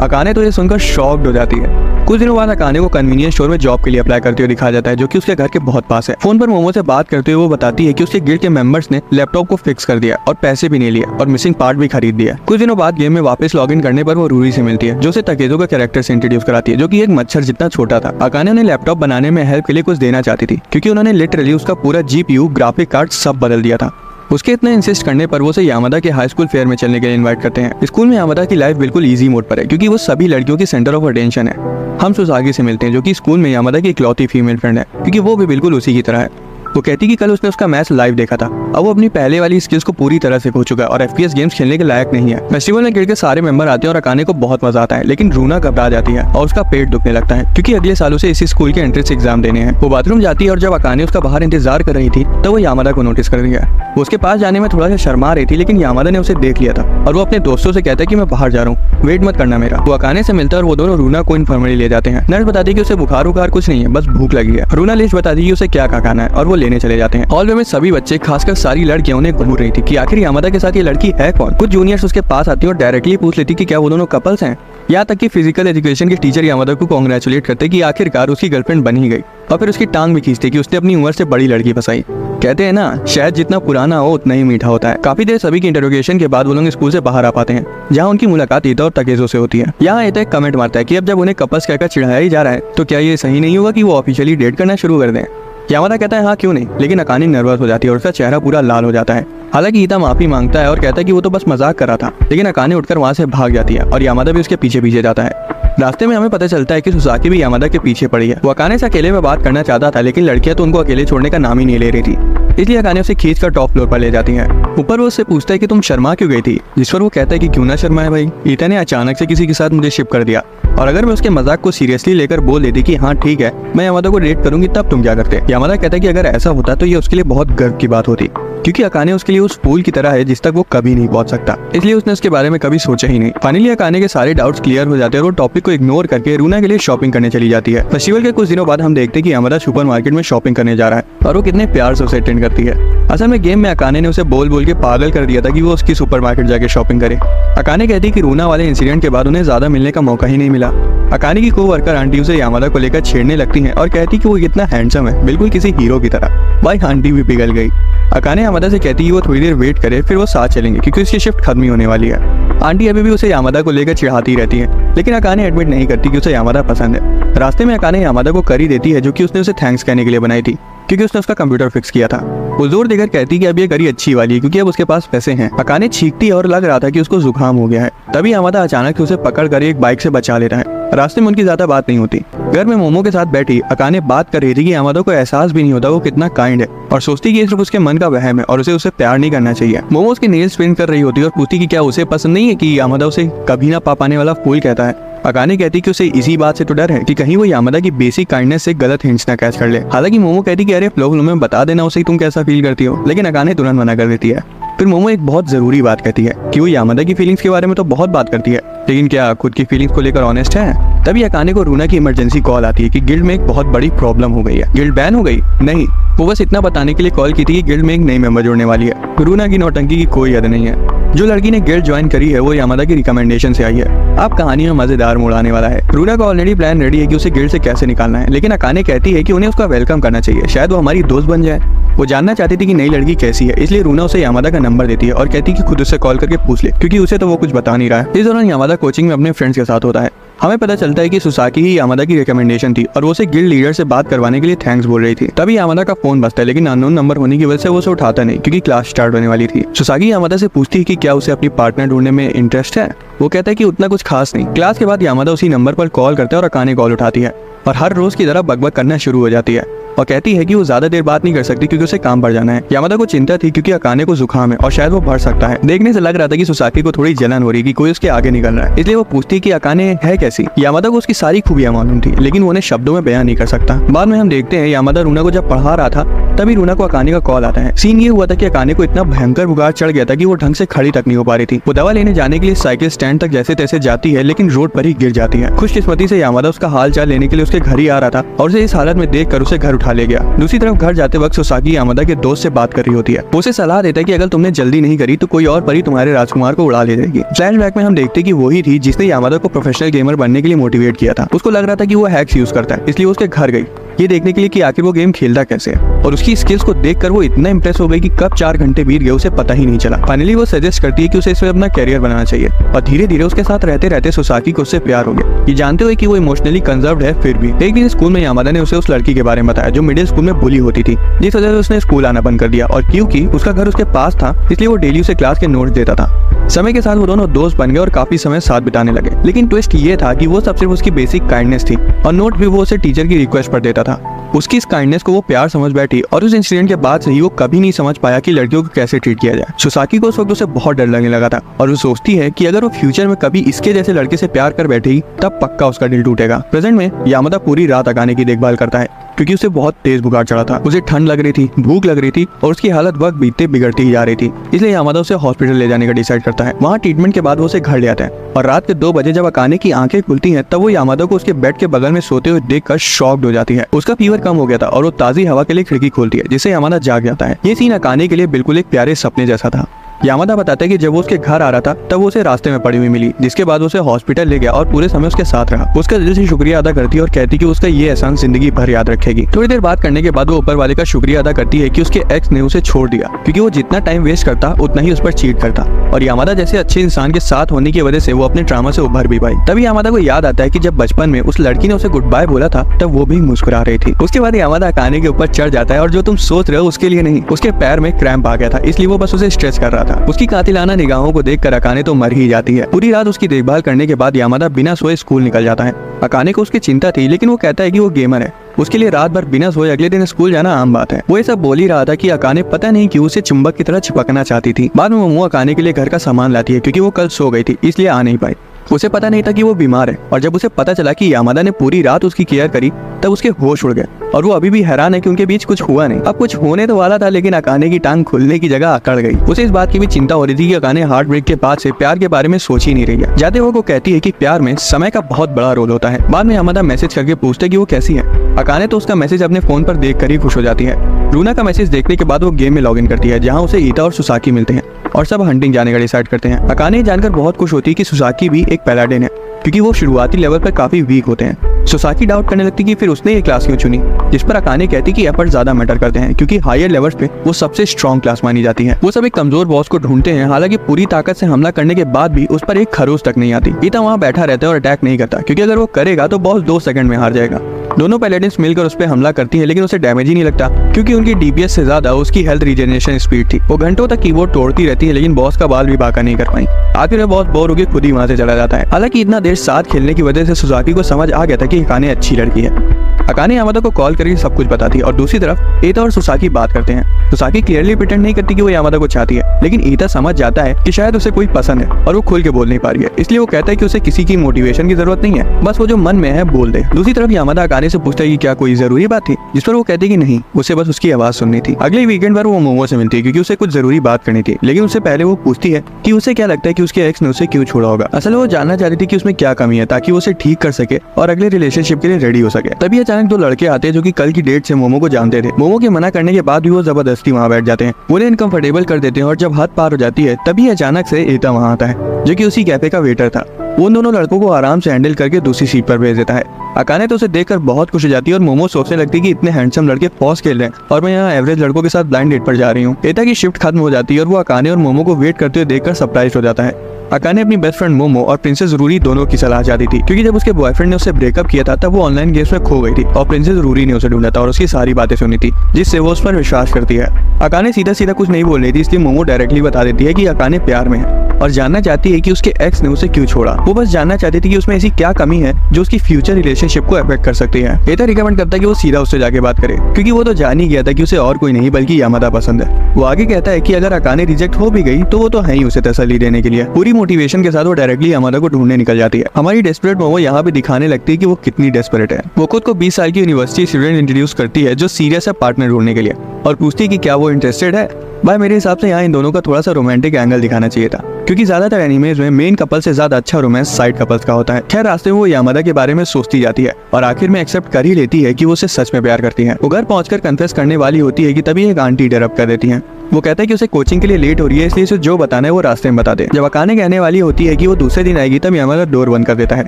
अकाने तो ये सुनकर शॉक्ड हो जाती है। कुछ दिनों बाद अकाने को कन्वीनियंस स्टोर में जॉब के लिए अप्लाई करते हुए दिखाया जाता है, जो कि उसके घर के बहुत पास है। फोन पर मोमो से बात करते हुए वो बताती है कि उसके गिल्ड के मेंबर्स ने लैपटॉप को फिक्स कर दिया और पैसे भी नहीं लिए और मिसिंग पार्ट भी खरीद दिया। कुछ दिनों बाद गेम में वापस लॉग इन करने पर वो रूरी से मिलती है, जो उसे तकेजो का कैरेक्टर से इंट्रोड्यूस कराती है, जो कि एक मच्छर जितना छोटा था। अकाने उन्हें लैपटॉप बनाने में हेल्प के लिए कुछ देना चाहती थी, क्योंकि उन्होंने लिटरली उसका पूरा जीपीयू, ग्राफिक कार्ड सब बदल दिया था। उसके इतने इंसिस्ट करने पर वो उसे यामादा के हाई स्कूल फेयर में चलने के लिए इनवाइट करते हैं। स्कूल में यामादा की लाइफ बिल्कुल इजी मोड पर है, क्योंकि वो सभी लड़कियों की सेंटर ऑफ अटेंशन है। हम सुसागी से मिलते हैं, जो कि स्कूल में यामादा की इकलौती फीमेल फ्रेंड है, क्योंकि वो भी बिल्कुल उसी की तरह है। वो कहती कि कल उसने उसका मैच लाइव देखा था। अब वो अपनी पहले वाली स्किल्स को पूरी तरह से खो चुका है और FPS गेम्स खेलने के लायक नहीं है। फेस्टिवल में गिल्ड के सारे मेंबर आते हैं और अकाने को बहुत मजा आता है, लेकिन रूना घबरा जाती है और उसका पेट दुखने लगता है, क्योंकि अगले साल उसे इसी स्कूल के एंट्रेंस एग्जाम देने हैं। वो बाथरूम जाती है और जब अकाने उसका बाहर इंतजार कर रही थी तो वो यामादा को नोटिस कर दिया। वो उसके पास जाने में थोड़ा सा शर्मा रही थी, लेकिन यामादा ने उसे देख लिया था और वो अपने दोस्तों से कहता है कि मैं बाहर जा रहा हूँ, वेट मत करना मेरा। वो अकाने से मिलता है और वो दोनों रूना को इन्फर्मरी ले जाते हैं। नर्स बताती है कि उसे बुखार कुछ नहीं है, बस भूख लगी है। रूना लिस्ट बताती है कि उसे क्या खाना है और वो लेने चले जाते हैं। हॉल में सभी बच्चे, खासकर सारी लड़कियां उन्हें घूर रही थी कि आखिर यामादा के साथ ये लड़की है कौन। कुछ जूनियर्स उसके पास आती है और डायरेक्टली पूछ लेती कि क्या वो दोनों कपल्स हैं। यहाँ तक कि फिजिकल एजुकेशन के टीचर यामादा को कांग्रेचुलेट करते कि आखिरकार उसकी गर्लफ्रेंड बन ही गई, और फिर उसकी टांग भी खींचते कि उसने अपनी उम्र से बड़ी लड़की फंसाई। कहते हैं ना, शहद जितना पुराना हो उतना ही मीठा होता है। काफी देर सभी की इंटरोगेशन के बाद वो लोग स्कूल से बाहर आ पाते हैं, जहाँ उनकी मुलाकात ईता और तकेजो से होती है। यहाँ ईता एक कमेंट मारता है कि अब जब उन्हें कपल्स कहकर चिढ़ाया ही जा रहा है तो क्या ये सही नहीं होगा कि वो ऑफिशियली डेट करना शुरू कर दें। यामादा कहता है हाँ क्यों नहीं, लेकिन अकाने नर्वस हो जाती है और उसका चेहरा पूरा लाल हो जाता है। हालांकि ईता माफी मांगता है और कहता है कि वो तो बस मजाक कर रहा था, लेकिन अकाने उठकर वहाँ से भाग जाती है और यामादा भी उसके पीछे पीछे जाता है। रास्ते में हमें पता चलता है कि सुसाकी भी यामादा के पीछे पड़ी है। वो अकाने से अकेले में बात करना चाहता था, लेकिन लड़कियां तो उनको अकेले छोड़ने का नाम ही नहीं ले रही थी, इसलिए अकाने उसे खींचकर टॉप फ्लोर पर ले जाती है। ऊपर वो उससे पूछता है कि तुम शर्मा क्यों गई थी, जिस पर वो कहता है कि क्यों ना शर्माए भाई, ईता ने अचानक से किसी के साथ मुझे शिप कर दिया, और अगर मैं उसके मजाक को सीरियसली लेकर बोल देती कि हाँ ठीक है मैं यामादा को डेट करूंगी तब तुम क्या करते। यामादा कहता है कि अगर ऐसा होता तो ये उसके लिए बहुत गर्व की बात होती, क्योंकि अकाने उसके लिए उस फूल की तरह है जिस तक वो कभी नहीं पहुंच सकता, इसलिए उसने उसके बारे में कभी सोचा ही नहीं। फाइनली अकाने के सारे डाउट्स क्लियर हो जाते हैं और वो टॉपिक को इग्नोर करके रूना के लिए शॉपिंग करने चली जाती है। फेस्टिवल के कुछ दिनों बाद हम देखते हैं कि यामादा सुपरमार्केट में शॉपिंग करने जा रहा है और वो कितने प्यार से उसे अटेंड करती है। असल में गेम में अकाने ने उसे बोल बोल के पागल कर दिया था कि वो उसकी सुपरमार्केट जाके शॉपिंग करे। अकाने कहती है कि रूना वाले इंसिडेंट के बाद उन्हें ज्यादा मिलने का मौका ही नहीं मिला। अकाने की कोवर्कर आंटी उसे यामादा को लेकर छेड़ने लगती हैं और कहती कि वो कितना हैंडसम है, बिल्कुल किसी हीरो की तरह। भाई आंटी भी पिघल गई। अकाने यामादा से कहती है वो थोड़ी देर वेट करे, फिर वो साथ चलेंगे क्योंकि उसकी शिफ्ट खत्म ही होने वाली है। आंटी अभी भी उसे यामादा को लेकर चिढ़ाती रहती है, लेकिन अकाने एडमिट नहीं करती कि उसे यामादा पसंद है। रास्ते में अकाने यामादा को करी देती है, जो कि उसने उसे थैंक्स कहने के लिए बनाई थी, क्योंकि उसने उसका कंप्यूटर फिक्स किया था। वो जोर देकर कहती कि अब ये करी अच्छी वाली है, क्योंकि अब उसके पास पैसे हैं। अकाने छींकती है और लग रहा था कि उसको जुकाम हो गया है। तभी यामादा अचानक से उसे पकड़ कर एक बाइक से बचा लेता है। रास्ते में उनकी ज्यादा बात नहीं होती। घर में मोमो के साथ बैठी अकाने बात कर रही थी कि यामादा को एहसास भी नहीं होता वो कितना काइंड है, और सोचती कि ये सिर्फ उसके मन का वहम है और उसे प्यार नहीं करना चाहिए। मोमो उसकी नेल्स पेंट कर रही होती है और पूछती कि क्या उसे पसंद नहीं है कि यामादा उसे कभी ना पा पाने वाला फूल कहता है। अकाने कहती कि उसे इसी बात से तो डर है कि कहीं वो यामादा की बेसिक काइंडनेस से गलत हिंट्स ना कैच कर ले। हालांकि मोमो कहती कि अरे फ्लो में बता देना उसे तुम कैसा फील करती हो, लेकिन अकाने तुरंत मना कर देती है। फिर मोमो एक बहुत जरूरी बात कहती है कि वो यामादा की फीलिंग्स के बारे में तो बहुत बात करती है, लेकिन क्या खुद की फीलिंग्स को लेकर ऑनेस्ट है। तभी अकाने को रूना की इमरजेंसी कॉल आती है कि गिल्ड में एक बहुत बड़ी प्रॉब्लम हो गई है। गिल्ड बैन हो गई? नहीं, वो बस इतना बताने के लिए कॉल की थी कि गिल्ड में एक नई मेंबर जुड़ने वाली है। रूना की नौटंकी की कोई हद नहीं है। जो लड़की ने गिल्ड ज्वाइन करी है वो यामादा की रिकमेंडेशन से आई है। अब कहानी में मजेदार मोड़ आने वाला है। रूना का ऑलरेडी प्लान रेडी है कि उसे गिल्ड से कैसे निकालना है, लेकिन अकाने कहती है कि उन्हें उसका वेलकम करना चाहिए, शायद वो हमारी दोस्त बन जाए। वो जानना चाहती थी कि नई लड़की कैसी है, इसलिए रूना उसे यामादा का नंबर देती है और कहती है कि खुद उससे कॉल करके पूछ ले, क्योंकि उसे तो वो कुछ बता नहीं रहा है। इस दौरान यामादा कोचिंग में अपने फ्रेंड्स के साथ होता है। हमें पता चलता है कि सुसाकी ही यामादा की रिकमेंडेशन थी और वो उसे गिल्ड लीडर से बात करवाने के लिए थैंक्स बोल रही थी। तभी यामादा का फोन बजता है, लेकिन अननोन नंबर होने की वजह से वो उसे उठाता नहीं, क्योंकि क्लास स्टार्ट होने वाली थी। सुसाकी यामादा से पूछती है कि क्या उसे अपनी पार्टनर ढूंढने में इंटरेस्ट है। वो कहता है कि उतना कुछ खास नहीं। क्लास के बाद यामादा उसी नंबर पर कॉल करता है और अकाने कॉल उठाती है और हर रोज की तरह बकबक करना शुरू हो जाती है और कहती है कि वो ज्यादा देर बात नहीं कर सकती क्योंकि उसे काम पर जाना है। यामादा को चिंता थी क्योंकि अकाने को जुकाम है और शायद वो बढ़ सकता है। देखने से लग रहा था कि सुसाकी को थोड़ी जलन हो रही कि कोई उसके आगे निकल रहा है, इसलिए वो पूछती कि अकाने है कैसी। यामादा को उसकी सारी खूबियां मालूम थी, लेकिन वो उन्हें शब्दों में बयान नहीं कर सकता। बाद में हम देखते हैं यामादा रूना को जब पढ़ा रहा था तभी रूना को अकाने का कॉल आता है। सीन ये हुआ था कि अकाने को इतना भयंकर बुखार चढ़ गया था कि वो ढंग से खड़ी तक नहीं हो पा रही थी। वो दवा लेने जाने के लिए साइकिल स्टैंड तक जैसे तैसे जाती है, लेकिन रोड पर ही गिर जाती है। खुशकिस्मती से यामादा उसका हाल चाल लेने के लिए उसके घर ही आ रहा था और उसे इस हालत में देखकर उसे घर उठा ले गया। दूसरी तरफ घर जाते वक्त सोसाकी यामादा के दोस्त से बात कर रही होती है। वो उसे सलाह देता है कि अगर तुमने जल्दी नहीं करी तो कोई और परी तुम्हारे राजकुमार को उड़ा ले जाएगी। फ्लैशबैक में हम देखते कि वही थी जिसने यामादा को प्रोफेशनल गेमर बनने के लिए मोटिवेट किया था। उसको लग रहा था कि वो हैक्स यूज करता है, इसलिए वो उसके घर गई ये देखने के लिए कि आखिर वो गेम खेलता कैसे है। और उसकी स्किल्स को देखकर वो इतना इंप्रेस हो गई कि कब 4 घंटे बीत गए उसे पता ही नहीं चला। फाइनली वो सजेस्ट करती है कि उसे इसमें अपना कैरियर बनाना चाहिए और धीरे धीरे उसके साथ रहते रहते सोसाकी को उससे प्यार हो गया। ये जानते हुए कि वो इमोशनली कंजर्व्ड है, फिर भी एक दिन स्कूल में यामादा ने उसे उस लड़की के बारे में बताया जो मिडिल स्कूल में बुली होती थी, जिस वजह से उसने स्कूल आना बंद कर दिया। और क्योंकि उसका घर उसके पास था इसलिए वो डेली उसे क्लास के नोट्स देता था। समय के साथ वो दोनों दोस्त बन गए और काफी समय साथ बिताने लगे। लेकिन ट्विस्ट ये था कि वो सब सिर्फ उसकी बेसिक काइंडनेस थी और नोट भी वो उसे टीचर की रिक्वेस्ट पर देता था। उसकी इस काइंडनेस को वो प्यार समझ बैठी और उस इंसिडेंट के बाद से ही वो कभी नहीं समझ पाया कि लड़कियों को कैसे ट्रीट किया जाए। सोसाकी को उस वक्त उसे बहुत डर लगने लगा था और वो सोचती है कि अगर वो फ्यूचर में कभी इसके जैसे लड़के से प्यार कर बैठेगी तब पक्का उसका दिल टूटेगा। प्रेजेंट में यामादा पूरी रात अकाने की देखभाल करता है क्योंकि उसे बहुत तेज बुखार चढ़ा था। उसे ठंड लग रही थी, भूख लग रही थी और उसकी हालत वक्त बीतते बिगड़ती ही जा रही थी। इसलिए यामादा उसे हॉस्पिटल ले जाने का डिसाइड करता है। वहाँ ट्रीटमेंट के बाद वो उसे घर ले आता है और रात के 2 बजे जब अकाने की आंखें खुलती हैं तब वो यामादा को उसके बेड के बगल में सोते हुए देखकर शॉक्ड हो जाती है। उसका फीवर कम हो गया था और वो ताजी हवा के लिए खिड़की खोलती है जिससे यामादा जाग जाता है। ये सीन अकाने के लिए बिल्कुल एक प्यारे सपने जैसा था। यामादा बताता है कि जब वो उसके घर आ रहा था तब वो उसे रास्ते में पड़ी हुई मिली, जिसके बाद उसे हॉस्पिटल ले गया और पूरे समय उसके साथ रहा। उसका दिल से शुक्रिया अदा करती है और कहती कि उसका ये एहसान जिंदगी भर याद रखेगी। थोड़ी देर बात करने के बाद वो ऊपर वाले का शुक्रिया अदा करती है कि उसके एक्स ने उसे छोड़ दिया क्योंकि वो जितना टाइम वेस्ट करता उतना ही उस पर चीट करता और यामादा जैसे अच्छे इंसान के साथ होने की वजह से वो अपने ड्रामा से उभर भी पाई। तभी यामादा को याद आता है कि जब बचपन में उस लड़की ने उसे गुड बाय बोला था तब वो भी मुस्कुरा रही थी। उसके बाद यामादा अकाने के ऊपर चढ़ जाता है और जो तुम सोच रहे हो उसके लिए नहीं, उसके पैर में क्रैम्प आ गया था इसलिए वो बस उसे स्ट्रेच कर रहा था। उसकी कातिलाना निगाहों को देखकर अकाने तो मर ही जाती है। पूरी रात उसकी देखभाल करने के बाद यामादा बिना सोए स्कूल निकल जाता है। अकाने को उसकी चिंता थी लेकिन वो कहता है कि वो गेमर है, उसके लिए रात भर बिना सोए अगले दिन स्कूल जाना आम बात है। वो ये सब बोल ही रहा था कि अकाने पता नहीं क्यों उसे चुंबक की तरह चिपकना चाहती थी। बाद में मोमो अकाने के लिए घर का सामान लाती है क्योंकि वो कल सो गई थी इसलिए आ नहीं पाई। उसे पता नहीं था कि वो बीमार है और जब उसे पता चला कि यामादा ने पूरी रात उसकी केयर करी तब उसके होश उड़ गए और वो अभी भी हैरान है कि उनके बीच कुछ हुआ नहीं। अब कुछ होने तो वाला था लेकिन अकाने की टांग खुलने की जगह अकड़ गई। उसे इस बात की भी चिंता हो रही थी कि अकाने हार्ट ब्रेक के बाद से प्यार के बारे में सोच ही नहीं रही है। जाते हुए वो कहती है कि प्यार में समय का बहुत बड़ा रोल होता है। बाद में यामादा मैसेज करके पूछते कि वो कैसी है। अकाने तो उसका मैसेज अपने फोन पर देख कर ही खुश हो जाती है। रूना का मैसेज देखने के बाद वो गेम में लॉग इन करती है जहाँ उसे ईता और सुसाकी मिलते हैं और सब हंटिंग जाने का डिसाइड करते हैं। अकाने जानकर बहुत खुश होती है कि सुसाकी भी एक पैलाडिन है क्योंकि वो शुरुआती लेवल पर काफी वीक होते हैं। सुसाकी डाउट करने लगती कि फिर उसने ये क्लास क्यों चुनी, जिस पर अकाने कहती कि एफर्ट ज्यादा मैटर करते हैं क्योंकि हायर लेवल्स पे वो सबसे स्ट्रॉन्ग क्लास मानी जाती है। वो सब एक कमजोर बॉस को ढूंढते हैं, हालांकि पूरी ताकत से हमला करने के बाद भी उस पर एक खरोच तक नहीं आती। ईता वहाँ बैठा रहता है और अटैक नहीं करता क्योंकि अगर वो करेगा तो बॉस 2 सेकंड में हार जाएगा। दोनों पैलेडिन्स मिलकर उस पर हमला करती है लेकिन उसे डैमेज ही नहीं लगता क्योंकि उनकी डीपीएस से ज्यादा उसकी हेल्थ रीजनरेशन स्पीड थी। वो घंटों तक कीबोर्ड तोड़ती रहती है लेकिन बॉस का बाल भी बाका नहीं कर पाई। आखिर में बॉस बोर होकर खुद ही वहाँ से चला जाता है। हालांकि इतना देर साथ खेलने की वजह से सुसाकी को समझ आ गया था कि अकाने अच्छी लड़की है। अकाने यामादा को कॉल करके सब कुछ बताती है और दूसरी तरफ ईता और सुसाकी बात करते हैं। सुसाकी क्लियरली प्रिटेंड नहीं करती कि वो यामादा को चाहती है लेकिन ईता समझ जाता है कि शायद उसे कोई पसंद है और वो खुल के बोल नहीं पा रही है, इसलिए वो कहता है कि उसे किसी की मोटिवेशन की जरूरत नहीं है, बस वो जो मन में है बोल दे। दूसरी तरफ यामादा अकाने से पूछता है कि क्या कोई जरूरी बात थी, जिस पर वो कहती कि नहीं, उसे बस उसकी आवाज सुननी थी। अगले वीकेंड पर वो मोमो से मिलती है क्योंकि उसे कुछ जरूरी बात करनी थी, लेकिन उससे पहले वो पूछती है कि उसे क्या लगता है कि उसके एक्स ने उसे क्यों छोड़ा होगा। असल वो जानना चाह रही थी कि उसमें क्या कमी है ताकि वो उसे ठीक कर सके और अगले रिलेशनशिप के लिए रेडी हो सके। तभी अचानक 2 लड़के आते हैं जो कि कल की डेट से मोमो को जानते थे। मोमो के मना करने के बाद भी वो जबरदस्ती वहाँ बैठ जाते हैं, उन्हें इनकम्फर्टेबल कर देते हैं और जब हद पार हो जाती है तभी अचानक से ईता वहाँ आता है जो कि उसी कैफे का वेटर था। वो उन दोनों लड़कों को आराम से हैंडल करके दूसरी सीट पर भेज देता है। अकाने तो उसे देखकर बहुत खुश हो जाती है और मोमो सोचने लगती है कि इतने हैंडसम लड़के फॉस खेल रहे हैं और मैं यहाँ एवरेज लड़कों के साथ ब्लाइंड डेट पर जा रही हूँ। ईता की शिफ्ट खत्म हो जाती है और वो अकाने और मोमो को वेट करते हुए देखकर सरप्राइज हो जाता है। अकाने अपनी बेस्ट फ्रेंड मोमो और प्रिंसेस रूरी दोनों की सलाह चाहती थी क्योंकि जब उसके बॉयफ्रेंड ने उससे ब्रेकअप किया था तब वो ऑनलाइन गेम्स में खो गई थी और प्रिंसेस रूरी ने उसे ढूंढा था और उसकी सारी बातें सुनी थी जिससे वो उस पर विश्वास करती है। अकाने सीधा सीधा कुछ नहीं बोल रही थी इसलिए मोमो डायरेक्टली बता देती है कि अकाने प्यार में है और जानना चाहती है कि उसके एक्स ने उसे क्यों छोड़ा। वो बस जानना चाहती थी कि उसमें ऐसी क्या कमी है जो उसकी फ्यूचर रिलेशनशिप को अफेक्ट कर सकती है। ईता रिकमेंड करता है कि वो सीधा उससे जाके बात करे क्योंकि वो तो जान ही गया था कि उसे और कोई नहीं बल्कि यामादा पसंद है। वो आगे कहता है कि अगर अकाने रिजेक्ट हो भी गई तो वो तो है ही उसे तसल्ली देने के लिए। पूरी मोटिवेशन के साथ वो डायरेक्टली यामादा को ढूंढने निकल जाती है। हमारी डेस्परेट मोमो यहाँ भी दिखाने लगती है कि वो कितनी डेस्परेट है। वो खुद को 20 साल की यूनिवर्सिटी स्टूडेंट इंट्रोड्यूस करती है जो सीरियस है पार्टनर ढूंढने के लिए। और पूछती है कि क्या वो इंटरेस्टेड है। भाई मेरे हिसाब से यहाँ इन दोनों का थोड़ा सा रोमांटिक एंगल दिखाना चाहिए था, क्योंकि ज्यादातर एनिमेज में मेन कपल से ज्यादा अच्छा रोमांस साइड कपल्स का होता है। खैर रास्ते में वो यामादा के बारे में सोचती जाती है और आखिर में एक्सेप्ट कर ही लेती है कि वो उसे सच में प्यार करती है। वो घर पहुंचकर कन्फेस करने वाली होती है कि तभी एक आंटी इंटरप्ट कर देती है। वो कहता है कि उसे कोचिंग के लिए लेट हो रही है, इसलिए उसे जो बताना है वो रास्ते में बता दे। जब अकाने कहने वाली होती है कि वो दूसरे दिन आएगी, तब यामादा डोर बंद कर देता है।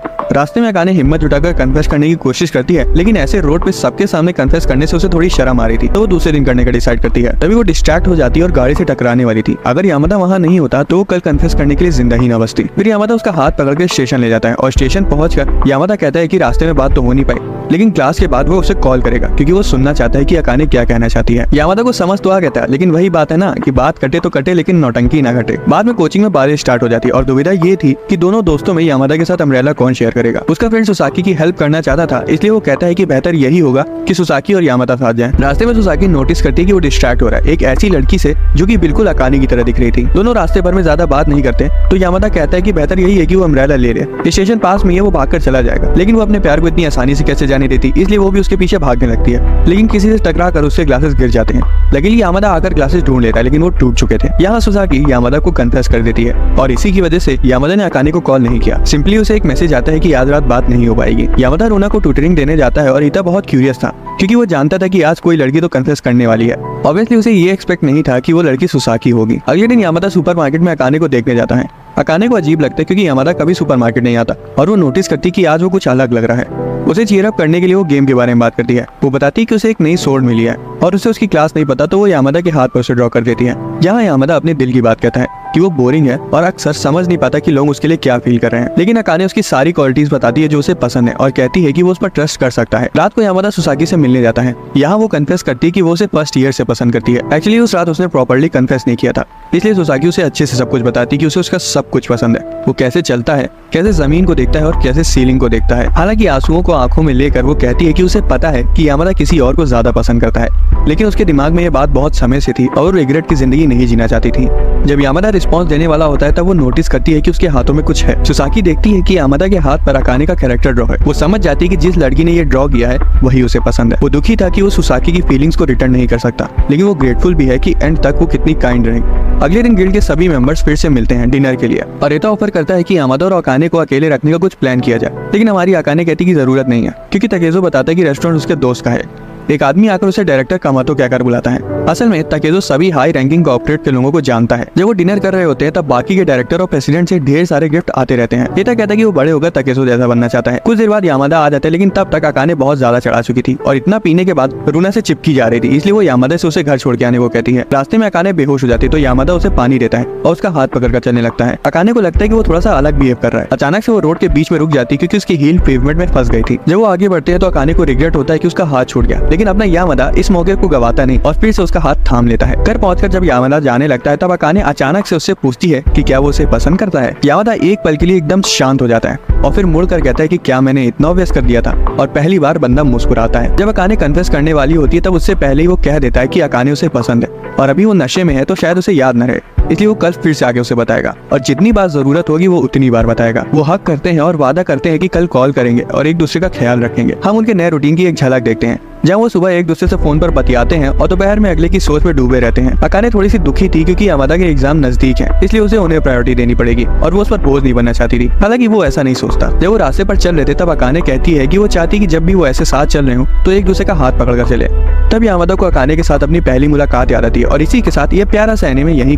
रास्ते में अकाने हिम्मत जुटाकर कन्फेस करने की कोशिश करती है, लेकिन ऐसे रोड पे सबके सामने कन्फेस करने से उसे थोड़ी शर्म आ रही थी, तो वो दूसरे दिन करने का डिसाइड करती है। तभी वो डिस्ट्रैक्ट हो जाती है और गाड़ी से टकराने वाली थी। अगर यामादा वहाँ नहीं होता तो वो कल कन्फेस करने के लिए जिंदा ही न बचती। फिर यामादा उसका हाथ पकड़कर स्टेशन ले जाता है और स्टेशन पहुंचकर यामादा कहता है कि रास्ते में बात तो हो नहीं पाई, लेकिन क्लास के बाद वो उसे कॉल करेगा, क्योंकि वो सुनना चाहता है कि अकाने क्या कहना चाहती है। यामादा को समझ तो आ कहता है, लेकिन वही बात है ना कि बात कटे तो कटे, लेकिन नौटंकी ना घटे। बाद में कोचिंग में बारिश स्टार्ट हो जाती है और दुविधा ये थी कि दोनों दोस्तों में यामादा के साथ अम्ब्रेला कौन शेयर करेगा। उसका फ्रेंड सुसाकी की हेल्प करना चाहता था, इसलिए वो कहता है कि बेहतर यही होगा कि सुसाकी और यामादा साथ जाएं। रास्ते में सुसाकी नोटिस करती है कि वो डिस्ट्रैक्ट हो रहा है एक ऐसी लड़की से जो कि बिल्कुल अकाने की तरह दिख रही थी। दोनों रास्ते भर में ज्यादा बात नहीं करते, तो यामादा कहता है कि बेहतर यही है कि वो अम्ब्रेला ले ले। स्टेशन पास में है, वो भागकर चला जाएगा, लेकिन वो अपने प्यार को इतनी आसानी से कैसे जाने देती, इसलिए वो भी उसके पीछे भागने लगती है। लेकिन किसी से टकरा कर उसके ग्लासेस गिर जाते हैं। लकीली यामादा आकर ग्लासेस ढूंढ लेता है, लेकिन वो टूट चुके थे। यहाँ सुसाकी यामादा को कन्फेस कर देती है और इसी की वजह से यामादा ने अकाने को कॉल नहीं किया। सिंपली उसे एक मैसेज आता है कि आज रात बात नहीं हो पाएगी। यामादा रोना को ट्यूटरिंग देने जाता है और रीता बहुत क्यूरियस था, क्योंकि वो जानता था कि आज कोई लड़की तो कन्फेस करने वाली है। ऑब्वियसली उसे ये एक्सपेक्ट नहीं था कि वो लड़की सुसाकी होगी। अगले दिन यामादा सुपरमार्केट में अकाने को देखने जाता है। अकाने को अजीब लगता है क्योंकि यामादा कभी सुपरमार्केट नहीं आता और वो नोटिस करती कि आज वो कुछ अलग लग रहा है। उसे चीयर अप करने के लिए वो गेम के बारे में बात करती है। वो बताती है कि उसे एक नई सोर्ड मिली है और उसे उसकी क्लास नहीं पता, तो वो यामादा के हाथ पर उसे ड्रॉ कर देती है। जहाँ यामादा अपने दिल की बात कहता है कि वो बोरिंग है और अक्सर समझ नहीं पाता कि लोग उसके लिए क्या फील कर रहे हैं, लेकिन अकाने उसकी सारी क्वालिटीज बताती है जो उसे पसंद है और कहती है कि वो उस पर ट्रस्ट कर सकता है। रात को यामादा सुसाकी से मिलने जाता है। यहाँ वो कन्फेस करती है कि वो उसे फर्स्ट ईयर से पसंद करती है। एक्चुअली उस रात उसने प्रॉपर्ली कन्फेस नहीं किया था, इसलिए सुसाकी उसे अच्छे से सब कुछ बताती है कि उसे उसका सब कुछ पसंद है। वो कैसे चलता है, कैसे जमीन को देखता है और कैसे सीलिंग को देखता है। हालांकि आंसुओं को आंखों में लेकर वो कहती है कि उसे पता है कि यामादा किसी और को ज्यादा पसंद करता है, लेकिन उसके दिमाग में ये बात बहुत समय से थी और रिग्रेट की जिंदगी नहीं जीना चाहती थी। जब यामादा रिस्पॉन्स देने वाला होता है तब वो नोटिस करती है कि उसके हाथों में कुछ है। सुसाकी देखती है कि यामादा के हाथ पर अकाने का कैरेक्टर ड्रॉ है। वो समझ जाती है कि जिस लड़की ने ये ड्रॉ किया है वही उसे पसंद है। वो दुखी था कि वो सुसाकी की फीलिंग्स को रिटर्न नहीं कर सकता, लेकिन वो ग्रेटफुल भी है कि एंड तक वो कितनी काइंड रही। अगले दिन गिल्ड के सभी मेंबर्स फिर से मिलते हैं डिनर के लिए और रेता ऑफर करता है कि यामादा और अकाने को अकेले रखने का कुछ प्लान किया जाए, लेकिन हमारी अकाने कहती कि जरूरत नहीं है, क्योंकि तकेजो बताता है कि रेस्टोरेंट उसके दोस्त का है। एक आदमी आकर उसे डायरेक्टर कामातो कहकर बुलाता है। असल में तकेजो सभी हाई रैंकिंग कॉर्पोरेट के लोगों को जानता है। जब वो डिनर कर रहे होते हैं तब बाकी के डायरेक्टर और प्रेसिडेंट से ढेर सारे गिफ्ट आते रहते हैं। रेता कहता है कि वो बड़े होकर तकेजो जैसा बनना चाहता है। कुछ देर बाद यामादा आ जाता है, लेकिन तब तक अकाने बहुत ज्यादा चढ़ा चुकी थी और इतना पीने के बाद रूना से चिपकी जा रही थी, इसलिए वो यामादा से उसे घर छोड़ के आने को कहती है। रास्ते में अकाने बेहोश हो जाती है तो यामादा उसे पानी देता है और उसका हाथ पकड़कर चलने लगता है। अकाने को लगता है कि वो थोड़ा सा अलग बिहेव कर रहा है। अचानक से वो रोड के बीच में रुक जाती है क्योंकि उसकी हील पेवमेंट में फंस गई थी। जब वो आगे बढ़ते हैं तो अकाने को रिग्रेट होता है कि उसका हाथ छूट गया, लेकिन अपना यामादा इस मौके को गवाता नहीं और फिर से उसका हाथ थाम लेता है। घर पहुंचकर जब यामादा जाने लगता है तब अकाने अचानक से उससे पूछती है कि क्या वो उसे पसंद करता है। यामादा एक पल के लिए एकदम शांत हो जाता है और फिर मुड़कर कहता है कि क्या मैंने इतना ऑब्वियस कर दिया था, और पहली बार बंदा मुस्कुराता है। जब अकाने कन्फेस करने वाली होती है तब उससे पहले ही वो कह देता है कि अकाने उसे पसंद है और अभी वो नशे में है तो शायद उसे याद न रहे, इसलिए वो कल फिर से आके उसे बताएगा और जितनी बार जरूरत होगी वो उतनी बार बताएगा। वो हक करते हैं और वादा करते हैं कि कल कॉल करेंगे और एक दूसरे का ख्याल रखेंगे। हम उनके नए रूटीन की एक झलक देखते हैं जहाँ वो सुबह एक दूसरे से फोन पर बतियाते हैं और दोपहर में अगले की सोच में डूबे रहते हैं। अकाने थोड़ी सी दुखी थी क्योंकि यामादा के एग्जाम नजदीक हैं, इसलिए उसे उन्हें प्रायोरिटी देनी पड़ेगी और वो उस पर बोझ नहीं बनना चाहती थी। हालांकि वो ऐसा नहीं सोचता। जब वो रास्ते पर चल रहे थे तब अकाने कहती है कि वो चाहती कि जब भी वो ऐसे साथ चल रहे हो तो एक दूसरे का हाथ पकड़ कर चले। तब यामादा को अकाने के साथ अपनी पहली मुलाकात याद आती है और इसी के साथ ये प्यारा सा एनीमे यहीं